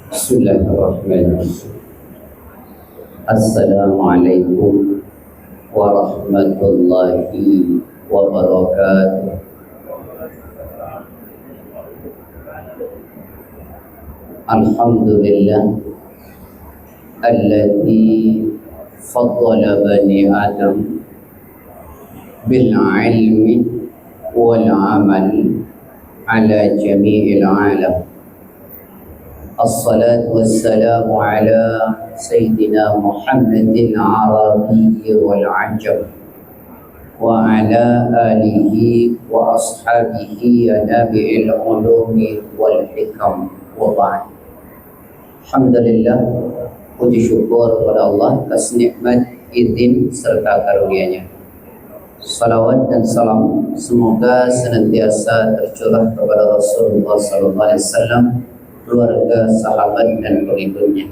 Bismillahirrahmanirrahim. Assalamualaikum warahmatullahi wabarakatuh. Alhamdulillah alladzi faddala bani Adam bil ilmi wal amal ala jami'il alam. Assalatu wassalamu ala Sayyidina Muhammadin Arabi wal Ajam wa ala alihi wa ashabihi nabi'il ulumi wal hikam wa ba'd. Alhamdulillah, puji syukur kepada Allah atas nikmat, izin serta karunia-Nya. Salawat dan salam semoga senantiasa tercurah kepada Rasulullah SAW, keluarga, sahabat dan pengikutnya.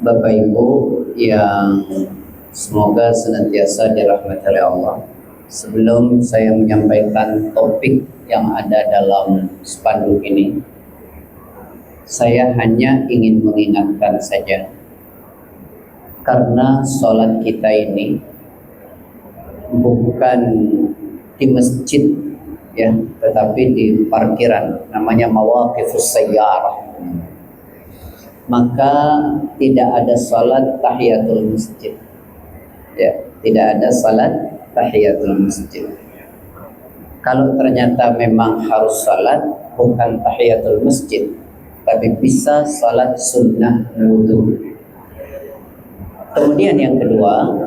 Bapak Ibu yang semoga senantiasa dirahmati oleh Allah. Sebelum saya menyampaikan topik yang ada dalam spanduk ini, saya hanya ingin mengingatkan saja, karena sholat kita ini bukan di masjid ya, tetapi di parkiran, namanya mawaqifus sayyarah. Maka tidak ada salat tahiyatul masjid. Ya, tidak ada salat tahiyatul masjid. Kalau ternyata memang harus salat bukan tahiyatul masjid, tapi bisa salat sunnah wudu. Kemudian yang kedua,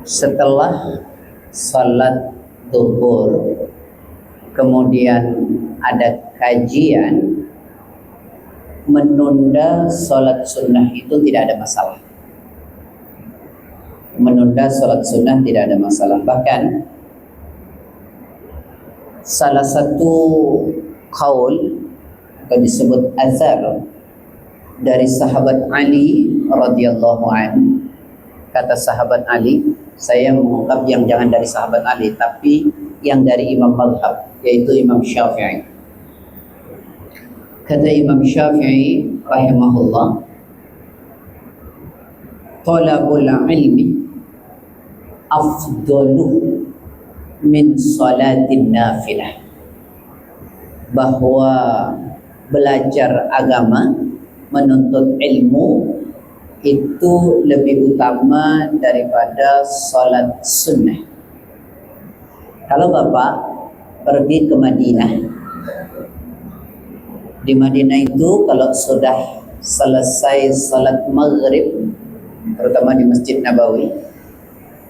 setelah salat zuhur, kemudian ada kajian, menunda sholat sunnah itu tidak ada masalah. Menunda sholat sunnah tidak ada masalah. Bahkan salah satu qaul atau disebut azhar dari sahabat Ali radhiyallahu anhu. Kata sahabat Ali, saya mengungkap yang jangan dari sahabat Ali, tapi yang dari imam mazhab, yaitu Imam Syafi'i. Kata Imam Syafi'i rahimahullah, talabul ilmi afdalu min salatin nafilah. Bahwa belajar agama, menuntut ilmu itu lebih utama daripada salat sunnah. Kalau Bapak pergi ke Madinah, di Madinah itu kalau sudah selesai salat maghrib, terutama di Masjid Nabawi,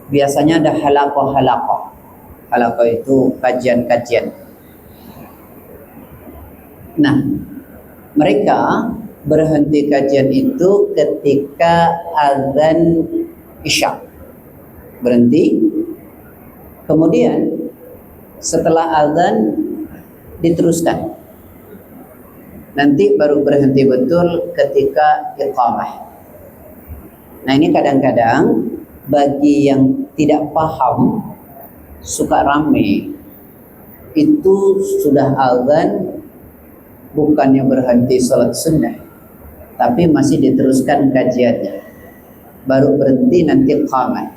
biasanya ada halaqah-halaqah. Halaqah itu kajian-kajian. Nah, mereka berhenti kajian itu ketika azan Isya. Berhenti. Kemudian setelah azan diteruskan. Nanti baru berhenti betul ketika iqamah. Nah, ini kadang-kadang bagi yang tidak paham, suka rame, itu sudah azan, bukannya berhenti salat sunnah, tapi masih diteruskan kajiannya, baru berhenti nanti iqamah.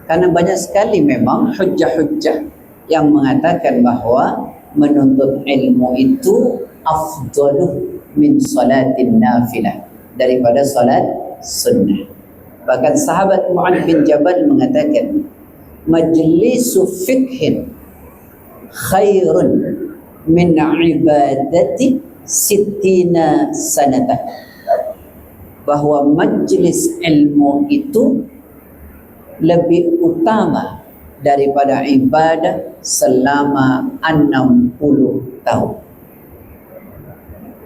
Karena banyak sekali memang hujjah-hujjah yang mengatakan bahwa menuntut ilmu itu afdalu min salatin nafilah, daripada salat sunnah. Bahkan sahabat Mu'adz bin Jabal mengatakan, majlisu fikhin khairun min ibadati sittina sanatah. Bahwa majlis ilmu itu lebih utama daripada ibadah selama 60 tahun.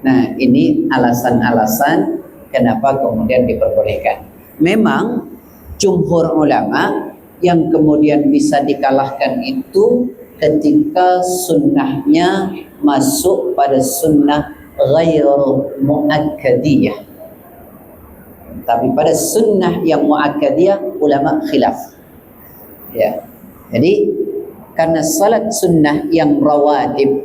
Nah, ini alasan-alasan kenapa kemudian diperbolehkan. Memang jumhur ulama yang kemudian bisa dikalahkan itu ketika sunnahnya masuk pada sunnah ghairu muakkadiyah. Tapi pada sunnah yang muakkadiyah ulama khilaf. Ya. Jadi karena salat sunnah yang rawatib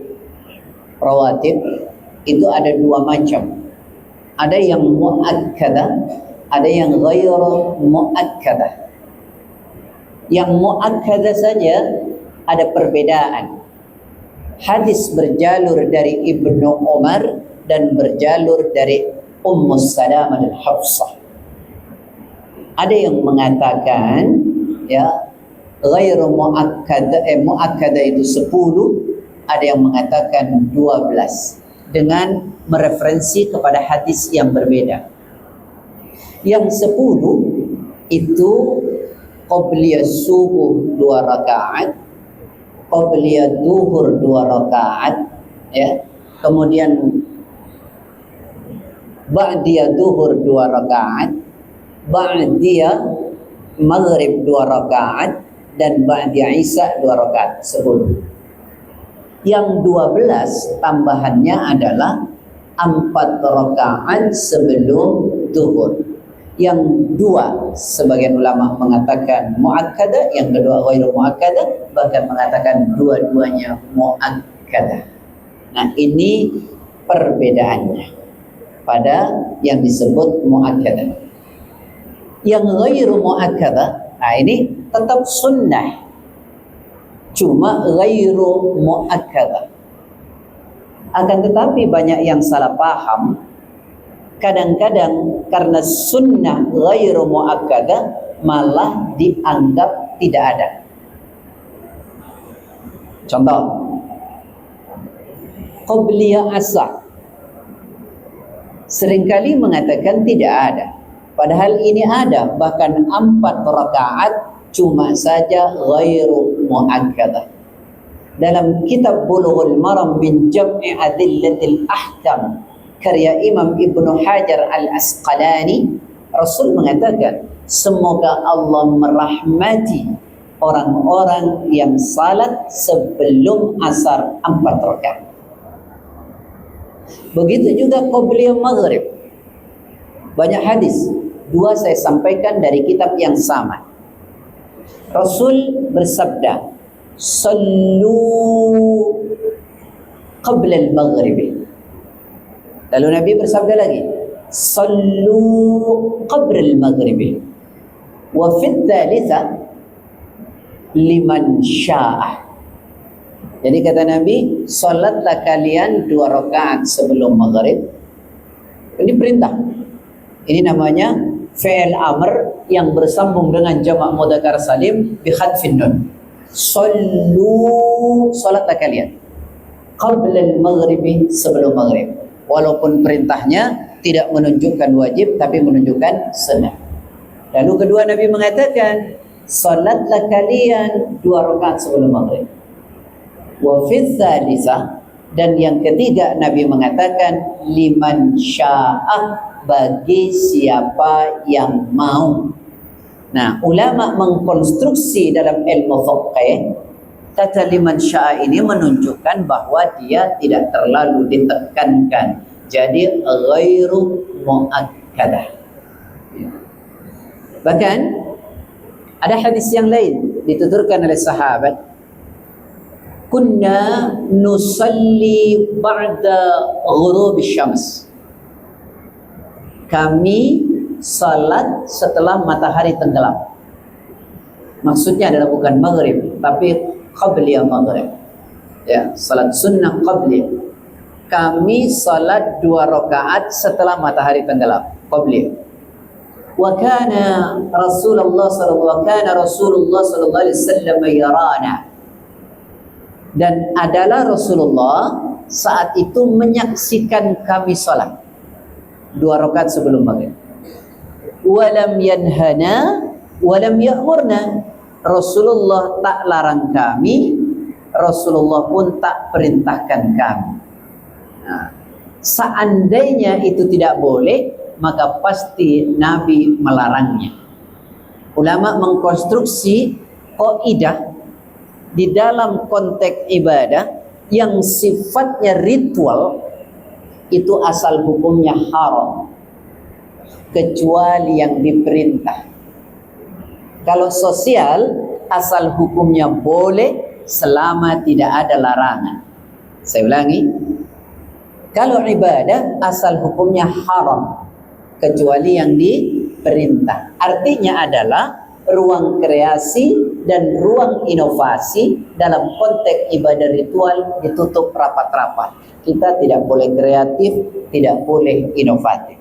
itu ada dua macam. Ada yang muakkadah, ada yang ghairu muakkadah. Yang muakkadah saja ada perbedaan. Hadis berjalur dari Ibnu Umar dan berjalur dari Ummu Salamah dan Hafsah. Ada yang mengatakan ya ghairu muakkadah itu 10, ada yang mengatakan 12 dengan mereferensi kepada hadis yang berbeda. Yang 10 itu qabliyah subuh 2 rakaat, qabliyah duhur 2 rakaat, ya. Kemudian ba'diyah duhur 2 rakaat, ba'diyah maghrib 2 rakaat, dan ba'diyah isya 2 rakaat, 10. Yang 12 tambahannya adalah 4 rakaat sebelum duhur. Yang 2 sebagian ulama mengatakan muakkadah, yang kedua ghairu muakkadah, bahkan mengatakan dua-duanya muakkadah. Nah, ini perbedaannya pada yang disebut muakkadah. Yang ghairu muakkadah, nah ini tetap sunnah, cuma ghairu muakkadah. Akan tetapi banyak yang salah paham. Kadang-kadang karena sunnah ghairu muakkadah malah dianggap tidak ada. Contoh, qabliyah asar seringkali mengatakan tidak ada, padahal ini ada. Bahkan 4 rakaat cuma saja ghairu muakkadah. Dalam kitab Bulughul Maram min Jam'i Adillatil Ahkam karya Imam Ibnu Hajar Al-Asqalani, Rasul mengatakan, semoga Allah merahmati orang-orang yang salat sebelum asar 4 rakaat. Begitu juga qabliyah maghrib. Banyak hadis, 2 saya sampaikan dari kitab yang sama. Rasul bersabda, sallu qabla al-maghrib. Lalu Nabi bersabda lagi, sallu qabla al-maghrib. Wa fi tsalitsa liman syaa'a. Jadi kata Nabi, salatlah kalian 2 rakaat sebelum maghrib. Ini perintah. Ini namanya fi'il amr yang bersambung dengan jamak mudzakkar salim bi khadfin nun. Sallu, salatlah kalian qabla al-maghrib, sebelum maghrib. Walaupun perintahnya tidak menunjukkan wajib tapi menunjukkan sunnah. Lalu kedua Nabi mengatakan, salatlah kalian 2 rakaat sebelum maghrib. Wa fi tsalisah, dan yang ketiga Nabi mengatakan liman syaa'a, bagi siapa yang mau. Nah, ulama mengkonstruksi dalam ilmu fiqh, kata liman syaa'a ini menunjukkan bahwa dia tidak terlalu ditekankan. Jadi ghairu muakkadah. Bahkan ada hadis yang lain dituturkan oleh sahabat, kunna nusalli ba'da ghurub syams. Kami salat setelah matahari tenggelam. Maksudnya adalah bukan maghrib, tapi qabliyah maghrib. Ya, salat sunnah qabliyah. Kami salat 2 rakaat setelah matahari tenggelam, qabliyah. Wa kana Rasulullah sallallahu alaihi wasallam yarana. Dan adalah Rasulullah saat itu menyaksikan kami salat 2 rakaat sebelum maghrib. Walam yanhana walam ya'murna. Rasulullah tak larang kami, Rasulullah pun tak perintahkan kami. Nah, seandainya itu tidak boleh, maka pasti Nabi melarangnya. Ulama mengkonstruksi kaidah di dalam konteks ibadah yang sifatnya ritual, itu asal hukumnya haram kecuali yang diperintah. Kalau sosial asal hukumnya boleh selama tidak ada larangan. Saya ulangi, Kalau ibadah asal hukumnya haram kecuali yang diperintah. Artinya adalah ruang kreasi dan ruang inovasi dalam konteks ibadah ritual ditutup rapat-rapat. Kita tidak boleh kreatif, tidak boleh inovatif.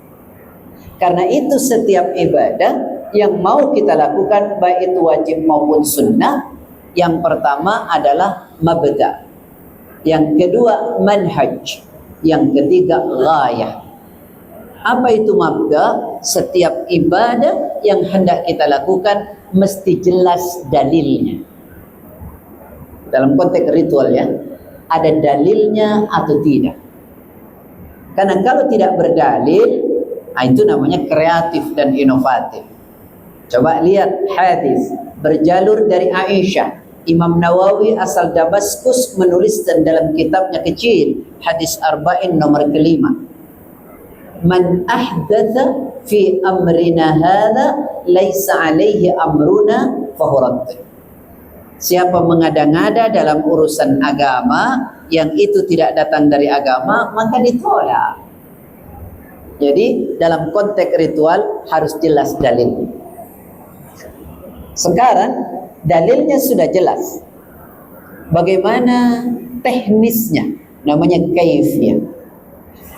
Karena itu setiap ibadah yang mau kita lakukan, baik itu wajib maupun sunnah, yang pertama adalah mabda', yang kedua manhaj, yang ketiga ghayah. Apa itu mabda'? Setiap ibadah yang hendak kita lakukan mesti jelas dalilnya. Dalam konteks ritual ya, ada dalilnya atau tidak. Karena kalau tidak berdalil, itu namanya kreatif dan inovatif. Coba lihat hadis berjalur dari Aisyah. Imam Nawawi asal Damaskus menulis dan dalam kitabnya kecil hadis arba'in nomor kelima. Man ahdatha fi amrina hadha laisa alaihi amruna fahurat. Siapa mengada-ngada dalam urusan agama yang itu tidak datang dari agama, maka ditolak. Jadi dalam konteks ritual harus jelas dalil. Sekarang dalilnya sudah jelas. Bagaimana teknisnya? Namanya kaifiyah.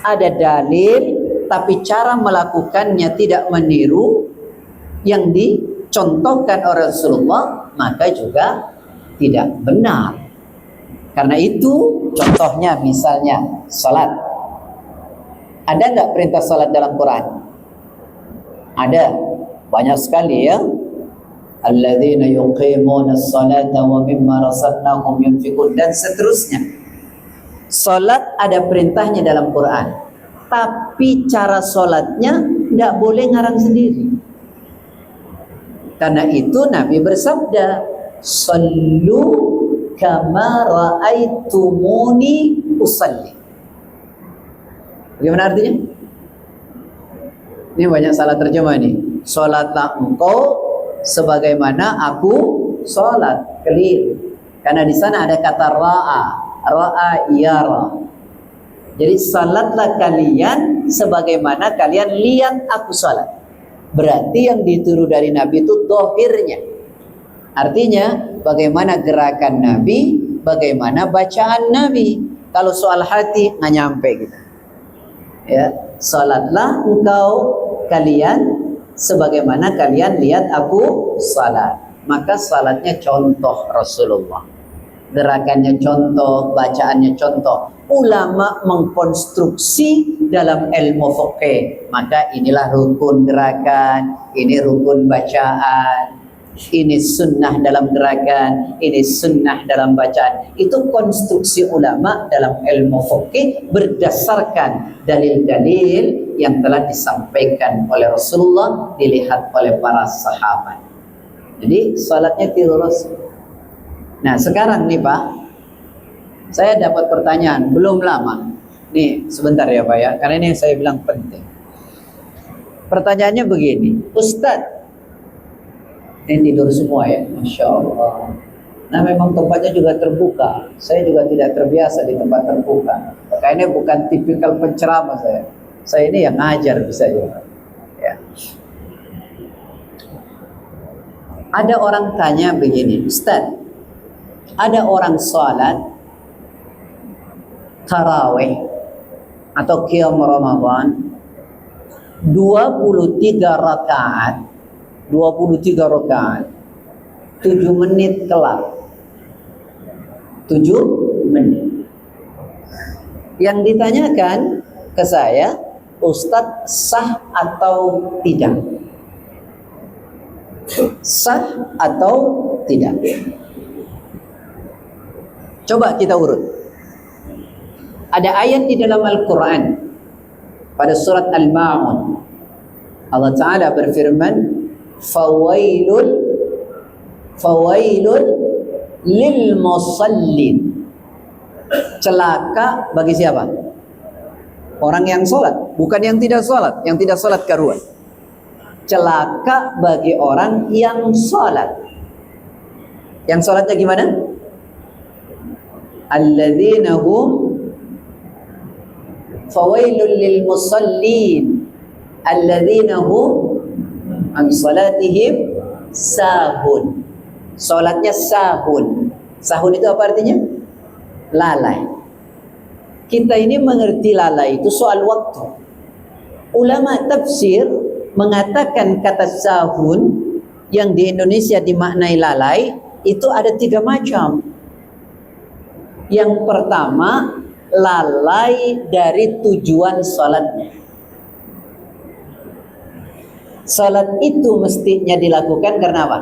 Ada dalil, tapi cara melakukannya tidak meniru yang dicontohkan oleh Rasulullah, maka juga tidak benar. Karena itu contohnya misalnya salat. Ada nggak perintah salat dalam Quran? Ada, banyak sekali ya. Alladzina yuqimuna as-salata wa mimma razaqnahum yunfiqun, dan seterusnya. Salat ada perintahnya dalam Quran, tapi cara salatnya tidak boleh ngarang sendiri. Karena itu Nabi bersabda, "Sallu kama ra'aitumuni usalli." Bagaimana artinya? Ini banyak salah terjemah nih. Salatlah engkau sebagaimana aku salat. Keliru. Karena di sana ada kata ra'a yara. Jadi salatlah kalian sebagaimana kalian lihat aku salat. Berarti yang ditiru dari Nabi itu dohirnya. Artinya bagaimana gerakan Nabi, bagaimana bacaan Nabi. Kalau soal hati nggak nyampe gitu. Ya, salatlah engkau kalian sebagaimana kalian lihat aku salat. Maka salatnya contoh Rasulullah, gerakannya contoh, bacaannya contoh. Ulama mengkonstruksi dalam ilmu fikih, maka inilah rukun gerakan, ini rukun bacaan, ini sunnah dalam gerakan, ini sunnah dalam bacaan. Itu konstruksi ulama dalam ilmu fikih berdasarkan dalil-dalil yang telah disampaikan oleh Rasulullah, dilihat oleh para sahabat. Jadi salatnya tiru Rasul. Nah sekarang nih Pak, saya dapat pertanyaan belum lama. Nih sebentar ya Pak ya, karena ini yang saya bilang penting. Pertanyaannya begini, Ustadz, ini tidur semua ya, Masya Allah. Nah memang tempatnya juga terbuka. Saya juga tidak terbiasa di tempat terbuka. Makanya bukan tipikal penceramah saya. Saya ini yang ngajar bisa juga. Ya. Ada orang tanya begini, Ustaz, ada orang sholat tarawih atau qiyam Ramadan 23 rakaat 7 menit kelar. 7 menit. Yang ditanyakan ke saya, Ustadz sah atau tidak? Sah atau tidak? Coba kita urut. Ada ayat di dalam Al-Quran pada surat Al-Ma'un. Allah Ta'ala berfirman, Fawailun lil musallin. Celaka bagi siapa? Orang yang sholat, bukan yang tidak sholat. Yang tidak sholat karuan. Celaka bagi orang yang sholat. Yang sholatnya gimana? Alladzina hum fawailul lil musallin alladzina hum an salatihim sahun. Salatnya sahun. Sahun itu apa artinya? Lalai. Kita ini mengerti lalai itu soal waktu. Ulama tafsir mengatakan kata sahun yang di Indonesia dimaknai lalai itu ada 3 macam. Yang pertama, lalai dari tujuan salatnya. Salat itu mestinya dilakukan karena apa?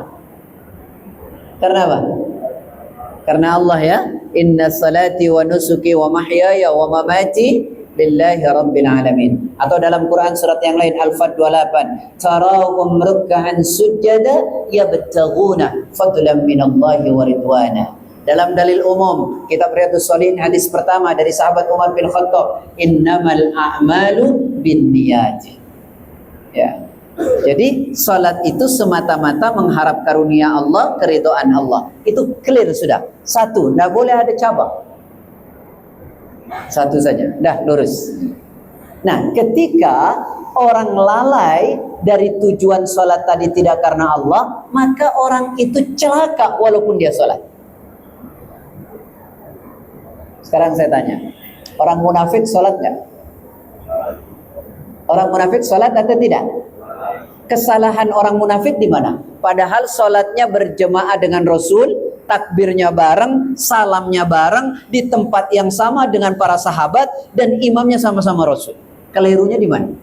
Karena apa? Karena Allah ya, inna salati wa nusuki wa mahyaya wa mamati lillahi rabbil alamin. Atau dalam Quran surat yang lain Al-Fat 28, tarahum ruk'an sujada yabtaghuna fadlan minallahi wa ridwana. Dalam dalil umum kitab Riyadhus Shalihin hadis pertama dari sahabat Umar bin Khattab, innamal a'malu binniyat. Ya. Jadi salat itu semata-mata mengharap karunia Allah, keridhaan Allah. Itu clear sudah. Satu, tidak boleh ada cabang. Satu saja, dah lurus. Nah, ketika orang lalai dari tujuan salat tadi tidak karena Allah, maka orang itu celaka walaupun dia salat. Sekarang saya tanya, orang munafik salat nggak? Orang munafik salat atau tidak? Kesalahan orang munafik di mana? Padahal sholatnya berjemaah dengan Rasul, takbirnya bareng, salamnya bareng, di tempat yang sama dengan para sahabat, dan imamnya sama-sama Rasul. Kelirunya di mana?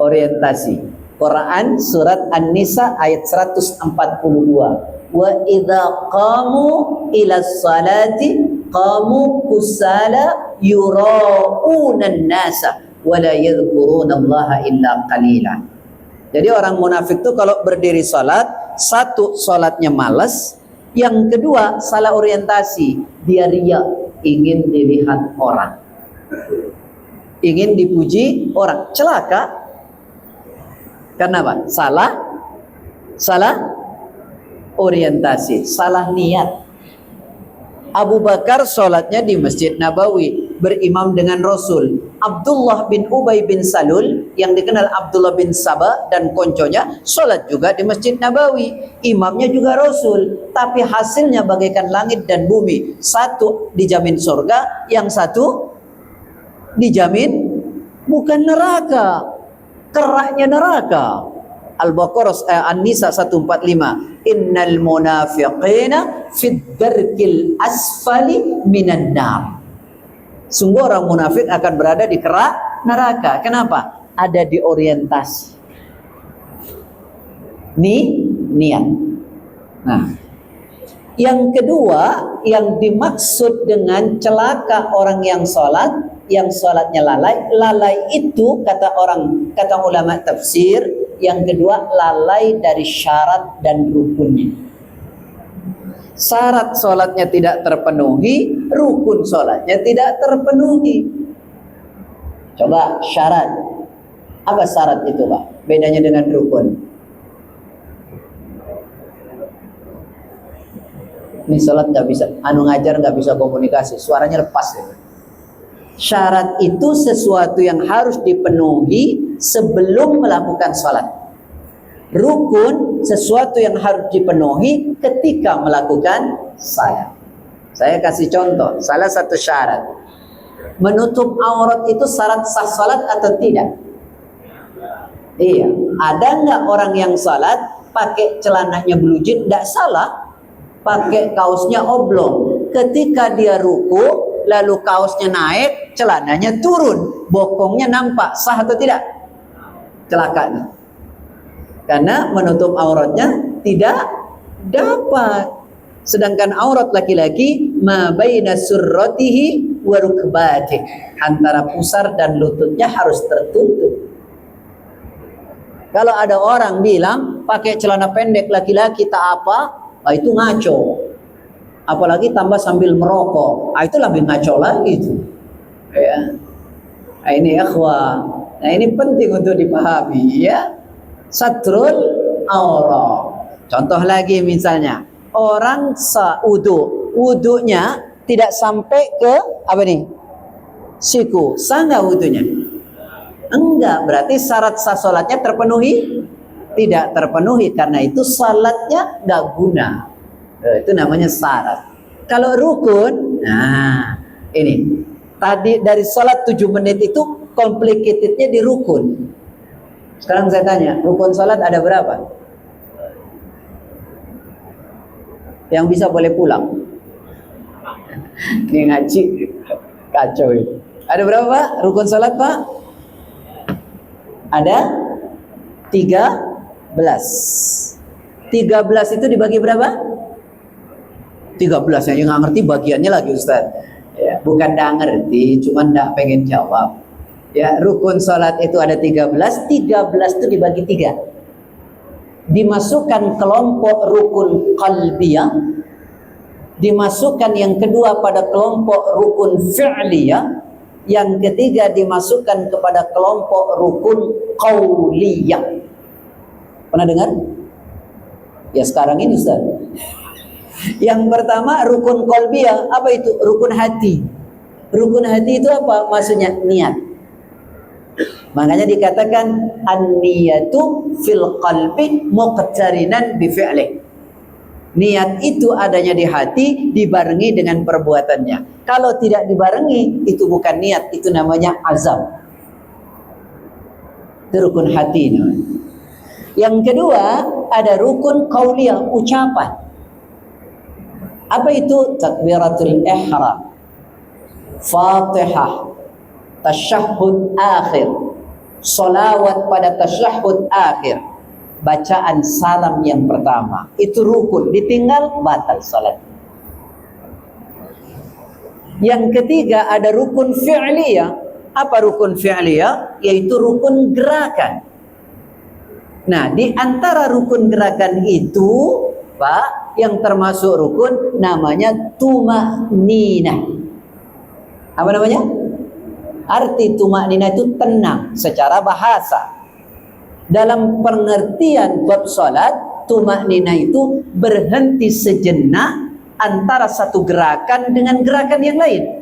Orientasi. Quran surat An-Nisa ayat 142. Wa idza qamu ila salati qamu kusala yura'unan nasa wala yadhkurunallaha illa qalila. Jadi orang munafik itu kalau berdiri salat, satu salatnya malas, yang kedua salah orientasi, dia riya, ingin dilihat orang, ingin dipuji orang, celaka. Karena apa? Salah orientasi, salah niat. Abu Bakar sholatnya di Masjid Nabawi, berimam dengan Rasul. Abdullah bin Ubay bin Salul, yang dikenal Abdullah bin Sabah dan konconya, sholat juga di Masjid Nabawi. Imamnya juga Rasul. Tapi hasilnya bagaikan langit dan bumi. Satu dijamin surga, yang satu dijamin bukan neraka, keraknya neraka. Al-Baqarah An-Nisa 145. Innal munafiqina fid darkil asfali minan nar. Sungguh orang munafik akan berada di kerak neraka. Kenapa? Ada di orientasi. Niat. Nah, yang kedua yang dimaksud dengan celaka orang yang sholat, yang sholatnya lalai. Lalai itu kata ulama tafsir, yang kedua lalai dari syarat dan rukunnya. Syarat sholatnya tidak terpenuhi, rukun sholatnya tidak terpenuhi. Coba syarat. Apa syarat itu, Pak? Bedanya dengan rukun. Ini sholat nggak bisa, ngajar nggak bisa komunikasi, suaranya lepas ya. Syarat itu sesuatu yang harus dipenuhi sebelum melakukan sholat. Rukun sesuatu yang harus dipenuhi ketika melakukan salat. Saya kasih contoh, salah satu syarat. Menutup aurat itu syarat sah salat atau tidak? Iya. Ada nggak orang yang salat pakai celananya blue jean? Tidak salah. Pakai kaosnya oblong. Ketika dia ruku, lalu kaosnya naik, celananya turun, bokongnya nampak, sah atau tidak? Celakanya. Karena menutup auratnya tidak dapat. Sedangkan aurat laki-laki ma baina surratihi wa rukbatih, antara pusar dan lututnya harus tertutup. Kalau ada orang bilang pakai celana pendek laki-laki tak apa, itu ngaco. Apalagi tambah sambil merokok, itu lebih ngaco lagi itu. Ya. Nah, ini ikhwah. Nah, ini penting untuk dipahami ya. Satrul aurat. Contoh lagi misalnya, orang wudunya tidak sampai ke apa nih? Siku. Sah nggak wudunya? Enggak, berarti syarat sah salatnya terpenuhi? Tidak terpenuhi, karena itu salatnya nggak guna. Itu namanya syarat. Kalau rukun, nah ini tadi dari salat 7 menit itu complicatednya di rukun. Sekarang saya tanya, rukun salat ada berapa? Yang bisa boleh pulang? Ini ngaji kacau ini. Ada berapa Pak? Rukun salat Pak? Ada 13. 13 itu dibagi berapa? 13 yang nggak ngerti bagiannya lagi Ustaz. Ya, bukan nggak ngerti, cuma nggak pengen jawab. Ya, rukun salat itu ada 13. 13 itu dibagi 3. Dimasukkan kelompok rukun qalbiyah, dimasukkan yang kedua pada kelompok rukun fi'liyah, yang ketiga dimasukkan kepada kelompok rukun qauliyah. Pernah dengar? Ya sekarang ini Ustaz. Yang pertama rukun qalbiyah, apa itu? Rukun hati. Rukun hati itu apa? Maksudnya niat. Makanya dikatakan an-niyatu fil qalbi muqtarinan bi fi'li. Niat itu adanya di hati dibarengi dengan perbuatannya. Kalau tidak dibarengi, itu bukan niat, itu namanya azam. Itu rukun hati namanya. Yang kedua, ada rukun qauliyah, ucapan. Apa itu? Takbiratul ihram, Fatihah, tasyahhud akhir, salawat pada tasyahhud akhir, bacaan salam yang pertama. Itu rukun, ditinggal batal salat. Yang ketiga ada rukun fi'liyah. Apa rukun fi'liyah? Yaitu rukun gerakan. Nah, di antara rukun gerakan itu, Pak, yang termasuk rukun namanya tuma'ninah. Apa namanya? Arti tuma'ninah itu tenang secara bahasa. Dalam pengertian bab salat, tuma'ninah itu berhenti sejenak antara satu gerakan dengan gerakan yang lain.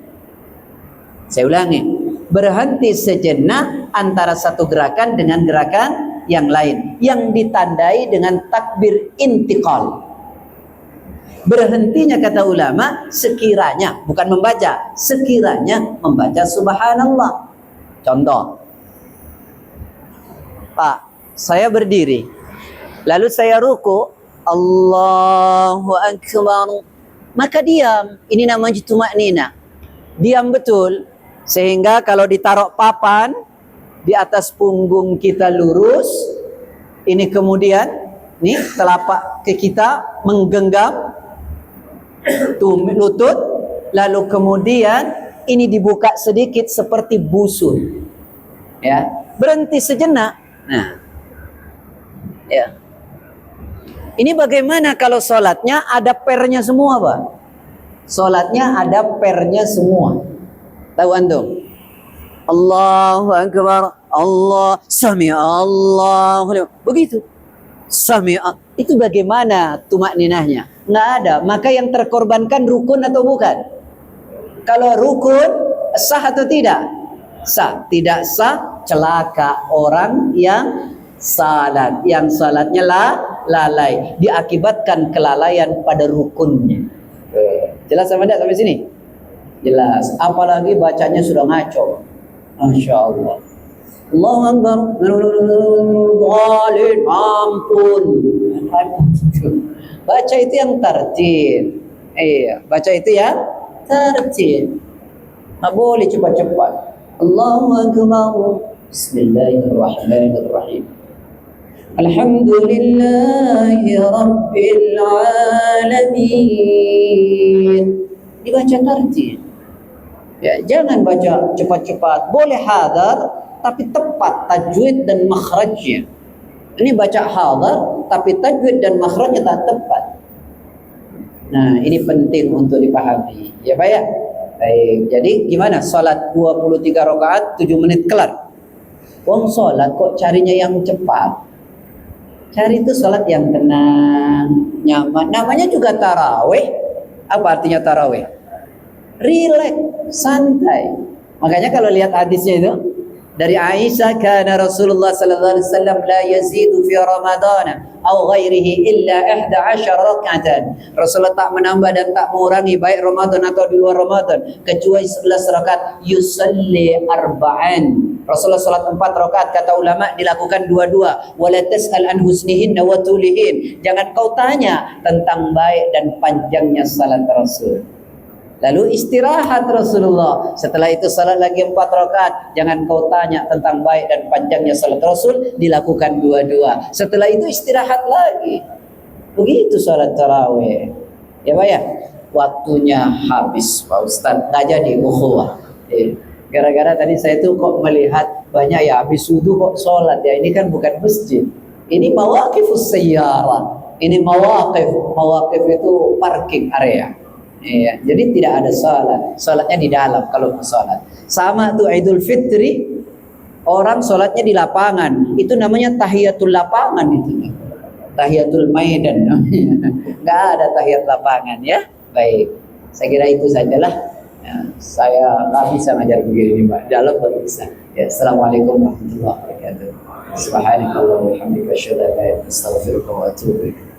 Saya ulangi, berhenti sejenak antara satu gerakan dengan gerakan yang lain, yang ditandai dengan takbir intiqal. Berhentinya kata ulama sekiranya, bukan membaca, sekiranya membaca subhanallah. Contoh, Pak, saya berdiri, lalu saya ruku, Allahu Akbar, maka diam. Ini namanya tuma'ninah. Diam betul, sehingga kalau ditaruh papan di atas punggung kita lurus, ini kemudian nih telapak ke kita menggenggam lutut, lalu kemudian ini dibuka sedikit seperti busur, ya, berhenti sejenak. Nah, ya, ini bagaimana kalau sholatnya ada pernya semua, Pak? Sholatnya ada pernya semua. Tahu antum? Allahu Akbar, Allah Sami'a, Allahu begitu. Sami'a, itu bagaimana tumakninahnya? Nggak ada. Maka yang terkorbankan rukun atau bukan? Kalau rukun sah atau tidak? Sah. Tidak sah, celaka orang yang salat, yang salatnya lalai, diakibatkan kelalaian pada rukunnya. Jelas sama tidak sampai sini? Jelas. Apalagi bacanya sudah ngaco. Masya Allah. Allahu Akbar. Ampun. Baca itu yang tartil. Iya, baca itu yang tartil. Tak boleh cepat-cepat. Allahu Akbar. Bismillahirrahmanirrahim. Alhamdulillahi Rabbil Alamin. Dibaca tartil. Ya, jangan baca cepat-cepat. Boleh hadar, tapi tepat tajwid dan makhrajnya. Ini baca hadar, tapi tajwid dan makhrajnya tak tepat. Nah, ini penting untuk dipahami. Ya, Pak ya? Baik. Jadi gimana? Salat 23 rakaat 7 menit kelar. Wong salat kok carinya yang cepat? Cari itu salat yang tenang, nyaman. Namanya juga tarawih. Apa artinya tarawih? Relax, santai. Makanya kalau lihat hadisnya itu dari Aisyah, kana Rasulullah sallallahu alaihi wasallam la yazidu fi Ramadan aw ghairihi illa 11 rak'atan. Rasulullah tak menambah dan tak mengurangi baik Ramadan atau di luar Ramadan kecuali 11 rakaat. Yusalli arba'an. Rasulullah salat 4 rakaat, kata ulama dilakukan dua-dua. Wala tas'al an husnihin wa tulihin. Jangan kau tanya tentang baik dan panjangnya salat Rasul. Lalu istirahat Rasulullah. Setelah itu salat lagi 4 rakaat. Jangan kau tanya tentang baik dan panjangnya salat Rasul. Dilakukan dua-dua. Setelah itu istirahat lagi. Begitu salat tarawih. Ya Pak ya? Waktunya habis Pak Ustaz. Nggak jadi ukhuwah. Gara-gara tadi saya tuh kok melihat banyak ya habis wudu kok salat ya. Ini kan bukan masjid. Ini mawaqifus sayyarah. Ini mawaqif. Mawaqif itu parking area. Iya, jadi tidak ada salat. Salatnya di dalam kalau mau salat. Sama tuh Idul Fitri, orang salatnya di lapangan. Itu namanya tahiyatul lapangan itu. Tahiyatul maidan namanya. Enggak ada tahiyat lapangan ya. Baik. Saya kira itu sajalah. Ya, saya nggak bisa ngajar begini Pak. Dalam baru bisa. Ya, Assalamualaikum warahmatullahi wabarakatuh. Subhanallah wa bihamdika asyhadu an la ilaha illa anta astaghfiruka wa atubu ilaik.